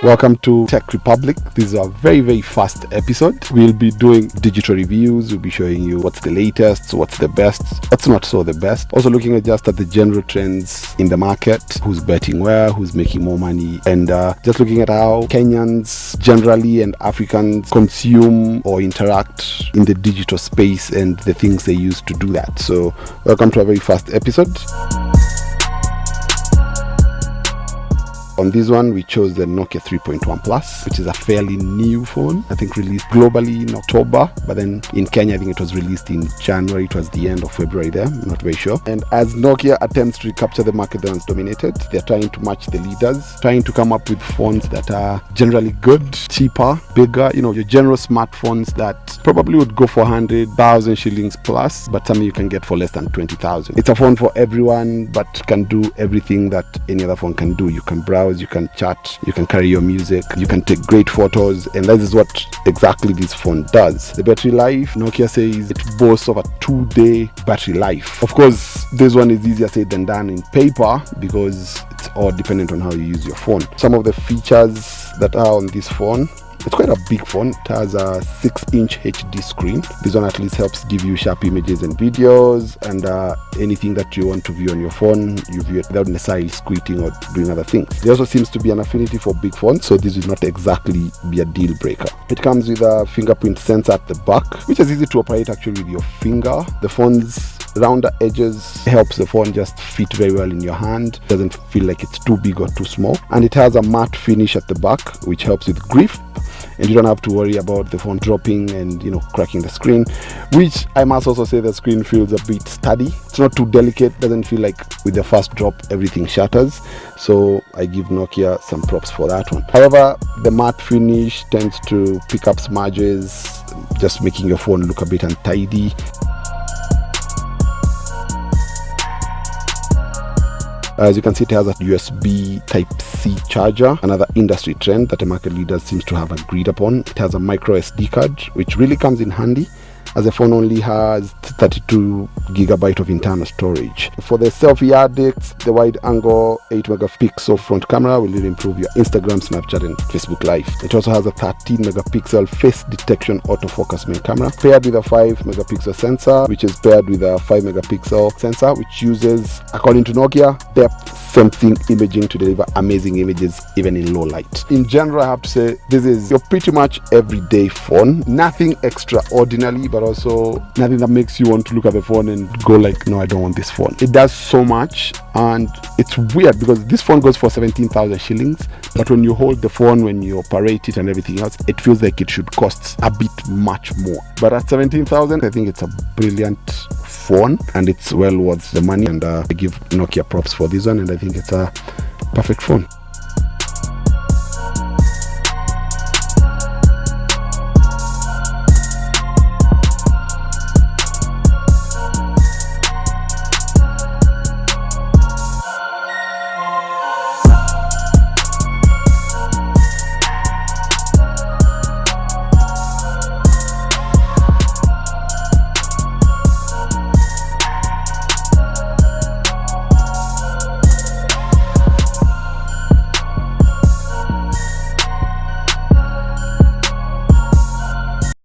Welcome to Tech Republic. This is a very fast episode. We'll be doing digital reviews. We'll be showing you what's the latest, what's the best, what's not so the best. Also looking at just at the general trends in the market, who's betting where, who's making more money, and just looking at how Kenyans generally and Africans consume or interact in the digital space and the things they use to do that. So welcome to a very fast episode. On this one, we chose the Nokia 3.1 Plus, which is a fairly new phone. I think released globally in October, but then in Kenya, I think it was released in January. It was the end of February there, I'm not very sure. And as Nokia attempts to recapture the market that was dominated, they're trying to match the leaders, trying to come up with phones that are generally good, cheaper, bigger, your general smartphones that probably would go for 100,000 shillings plus, but some you can get for less than 20,000. It's a phone for everyone, but can do everything that any other phone can do. You can browse, you can chat, you can carry your music, you can take great photos, and that is what exactly this phone does. The battery life, Nokia says it boasts of a 2-day battery life. Of course, this one is easier said than done in paper because it's all dependent on how you use your phone. Some of the features that are on this phone, it's quite a big phone. It has a 6-inch HD screen. This one at least helps give you sharp images and videos, and anything that you want to view on your phone, you view it without necessarily squinting or doing other things. There also seems to be an affinity for big phones, so this will not exactly be a deal breaker. It comes with a fingerprint sensor at the back, which is easy to operate actually with your finger. The phone's rounder edges helps the phone just fit very well in your hand. Doesn't feel like it's too big or too small. And it has a matte finish at the back, which helps with grip, and you don't have to worry about the phone dropping and cracking the screen, which I must also say the screen feels a bit sturdy. It's not too delicate, doesn't feel like with the first drop everything shatters, so I give Nokia some props for that one. However, the matte finish tends to pick up smudges, just making your phone look a bit untidy. As you can see, it has a USB Type-C charger, another industry trend that the market leaders seems to have agreed upon. It has a micro SD card, which really comes in handy, as the phone only has 32 gigabyte of internal storage. For the selfie addicts, the wide angle 8 megapixel front camera will really improve your Instagram, Snapchat and Facebook Live. It also has a 13 megapixel face detection autofocus main camera, paired with a 5 megapixel sensor, which is paired with a 5 megapixel sensor, which uses, according to Nokia, depth sensing imaging to deliver amazing images even in low light. In general, I have to say this is your pretty much everyday phone. Nothing extraordinary, but also nothing that makes you want to look at the phone and go like, no, I don't want this phone. It does so much, and it's weird because this phone goes for 17,000 shillings, but when you hold the phone, when you operate it and everything else, it feels like it should cost a bit much more. But at 17,000, I think it's a brilliant phone and it's well worth the money, and I give Nokia props for this one, and I think it's a perfect phone.